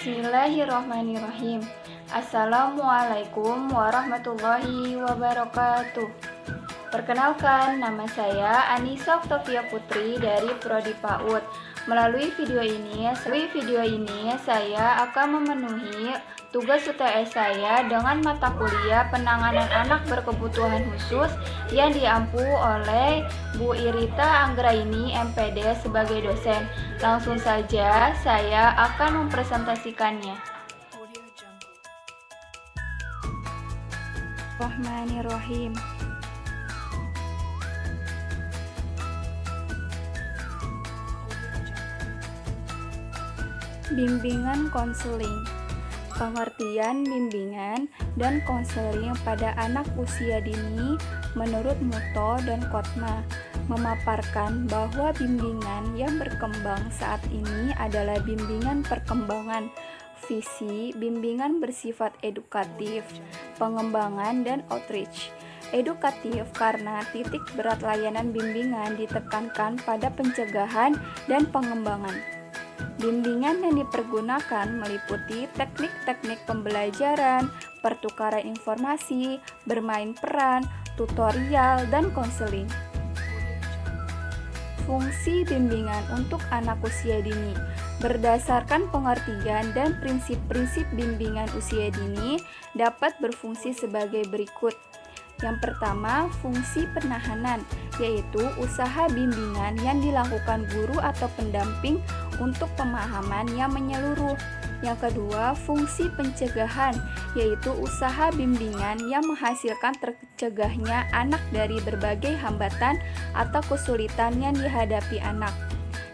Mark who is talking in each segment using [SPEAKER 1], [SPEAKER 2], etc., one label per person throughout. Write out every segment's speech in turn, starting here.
[SPEAKER 1] Bismillahirrahmanirrahim. Assalamualaikum warahmatullahi wabarakatuh. Perkenalkan, nama saya Anissa Oktavia Putri dari Prodi PAUD. Melalui video ini saya akan memenuhi tugas UTS saya dengan mata kuliah penanganan anak berkebutuhan khusus yang diampu oleh Bu Irita Anggraini MPD sebagai dosen. Langsung saja saya akan mempresentasikannya. Bismillahirrahmanirrahim. Bimbingan konseling. Pengertian bimbingan dan konseling pada anak usia dini menurut Muto dan Kotma memaparkan bahwa bimbingan yang berkembang saat ini adalah bimbingan perkembangan visi, bimbingan bersifat edukatif, pengembangan dan outreach. Edukatif karena titik berat layanan bimbingan ditekankan pada pencegahan dan pengembangan. Bimbingan yang dipergunakan meliputi teknik-teknik pembelajaran, pertukaran informasi, bermain peran, tutorial, dan konseling. Fungsi bimbingan untuk anak usia dini berdasarkan pengertian dan prinsip-prinsip bimbingan usia dini dapat berfungsi sebagai berikut. Yang pertama, fungsi penahanan, yaitu usaha bimbingan yang dilakukan guru atau pendamping untuk pemahaman yang menyeluruh. Yang kedua, fungsi pencegahan, yaitu usaha bimbingan yang menghasilkan tercegahnya anak dari berbagai hambatan atau kesulitan yang dihadapi anak.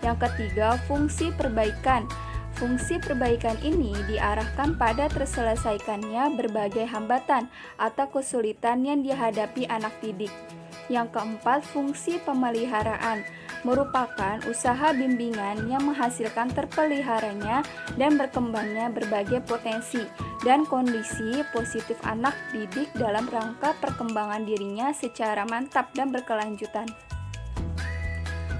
[SPEAKER 1] Yang ketiga, fungsi perbaikan. Fungsi perbaikan ini diarahkan pada terselesaikannya berbagai hambatan atau kesulitan yang dihadapi anak didik. Yang keempat, fungsi pemeliharaan merupakan usaha bimbingan yang menghasilkan terpeliharanya dan berkembangnya berbagai potensi dan kondisi positif anak didik dalam rangka perkembangan dirinya secara mantap dan berkelanjutan.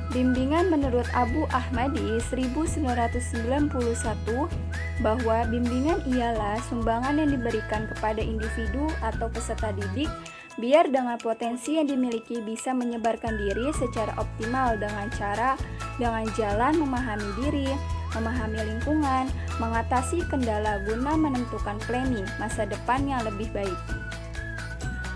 [SPEAKER 1] Bimbingan menurut Abu Ahmadi 1991 bahwa bimbingan ialah sumbangan yang diberikan kepada individu atau peserta didik biar dengan potensi yang dimiliki bisa menyebarkan diri secara optimal dengan jalan memahami diri, memahami lingkungan, mengatasi kendala guna menentukan planning masa depan yang lebih baik.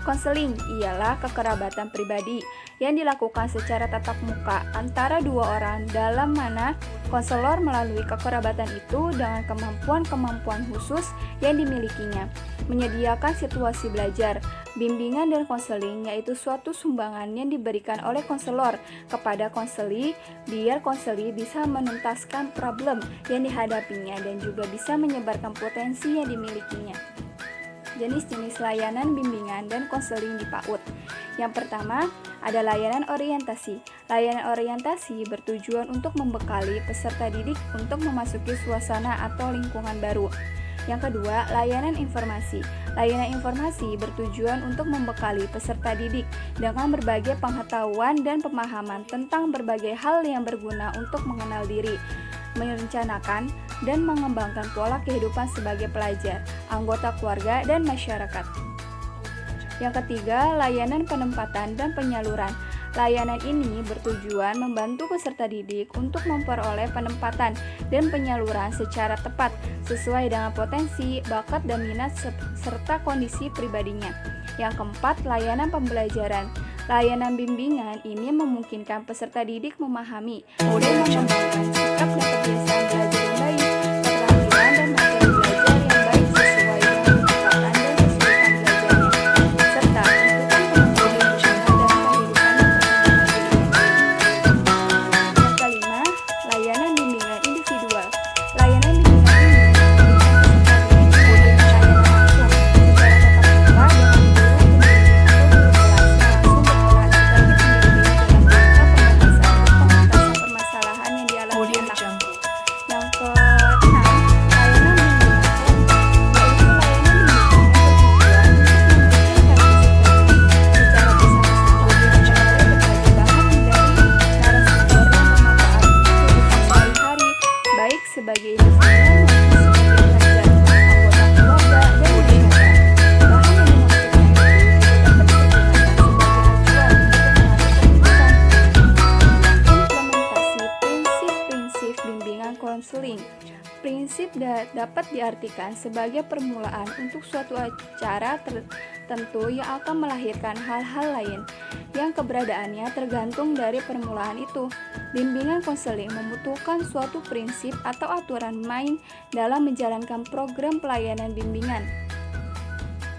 [SPEAKER 1] Konseling ialah kekerabatan pribadi yang dilakukan secara tatap muka antara dua orang dalam mana konselor melalui kekerabatan itu dengan kemampuan-kemampuan khusus yang dimilikinya, menyediakan situasi belajar. Bimbingan dan konseling yaitu suatu sumbangan yang diberikan oleh konselor kepada konseli biar konseli bisa menuntaskan problem yang dihadapinya dan juga bisa menyebarkan potensi yang dimilikinya. Jenis-jenis layanan bimbingan dan konseling di PAUD. Yang pertama, ada layanan orientasi. Layanan orientasi bertujuan untuk membekali peserta didik untuk memasuki suasana atau lingkungan baru. Yang kedua, layanan informasi. Layanan informasi bertujuan untuk membekali peserta didik dengan berbagai pengetahuan dan pemahaman tentang berbagai hal yang berguna untuk mengenal diri, merencanakan dan mengembangkan pola kehidupan sebagai pelajar, anggota keluarga, dan masyarakat. Yang ketiga, layanan penempatan dan penyaluran. Layanan ini bertujuan membantu peserta didik untuk memperoleh penempatan dan penyaluran secara tepat sesuai dengan potensi, bakat, dan minat serta kondisi pribadinya. Yang keempat, layanan pembelajaran. Layanan bimbingan ini memungkinkan peserta didik memahami, kemudian mengembangkan sikap dan kebiasaan belajar yang baik, keterampilan dan materi belajar yang baik sesuai dengan kecepatan dan kesulitan belajarnya, serta menentukan kemampuan emosional dan kehidupan yang Yang kelima, layanan bimbingan individual. Layanan bimbingan ini memberikan peserta didik kemudian layanan langsung secara tatap muka dengan guru, pembimbing atau guru kelas langsung berperan sebagai pembimbing dalam rangka pengentasan permasalahan yang dialami anak. Yang prinsip dapat diartikan sebagai permulaan untuk suatu acara tertentu yang akan melahirkan hal-hal lain yang keberadaannya tergantung dari permulaan itu. Bimbingan konseling membutuhkan suatu prinsip atau aturan main dalam menjalankan program pelayanan bimbingan.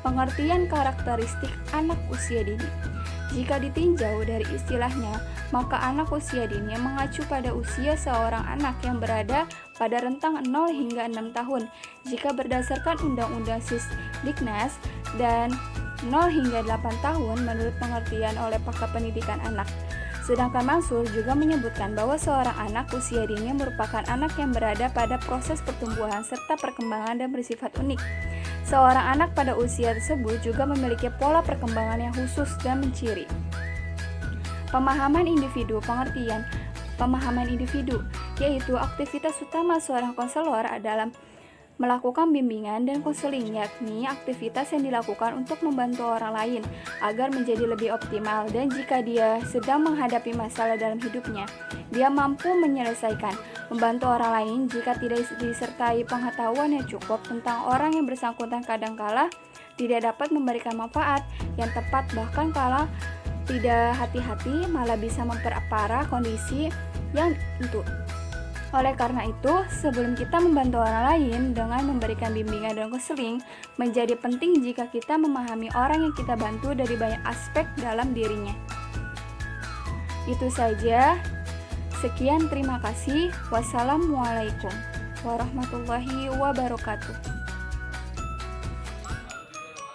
[SPEAKER 1] Pengertian karakteristik anak usia dini. Jika ditinjau dari istilahnya, maka anak usia dini mengacu pada usia seorang anak yang berada pada rentang 0 hingga 6 tahun. Jika berdasarkan Undang-Undang Sisdiknas dan 0 hingga 8 tahun menurut pengertian oleh pakar pendidikan anak. Sedangkan Mansur juga menyebutkan bahwa seorang anak usia dini merupakan anak yang berada pada proses pertumbuhan serta perkembangan dan bersifat unik. Seorang anak pada usia tersebut juga memiliki pola perkembangan yang khusus dan menciri. Pemahaman individu. Pengertian pemahaman individu yaitu aktivitas utama seorang konselor adalah melakukan bimbingan dan konseling, yakni aktivitas yang dilakukan untuk membantu orang lain agar menjadi lebih optimal, dan jika dia sedang menghadapi masalah dalam hidupnya, dia mampu menyelesaikan. Membantu orang lain jika tidak disertai pengetahuan yang cukup tentang orang yang bersangkutan kadangkala tidak dapat memberikan manfaat yang tepat, bahkan kala tidak hati-hati malah bisa memperparah kondisi yang itu. Oleh karena itu, sebelum kita membantu orang lain dengan memberikan bimbingan dan konseling, menjadi penting jika kita memahami orang yang kita bantu dari banyak aspek dalam dirinya. Itu saja. Sekian, terima kasih. Wassalamualaikum warahmatullahi wabarakatuh.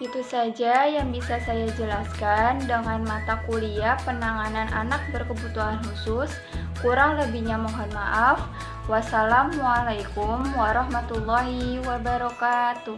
[SPEAKER 1] Itu saja yang bisa saya jelaskan dengan mata kuliah penanganan anak berkebutuhan khusus. Kurang lebihnya mohon maaf. Wassalamualaikum warahmatullahi wabarakatuh.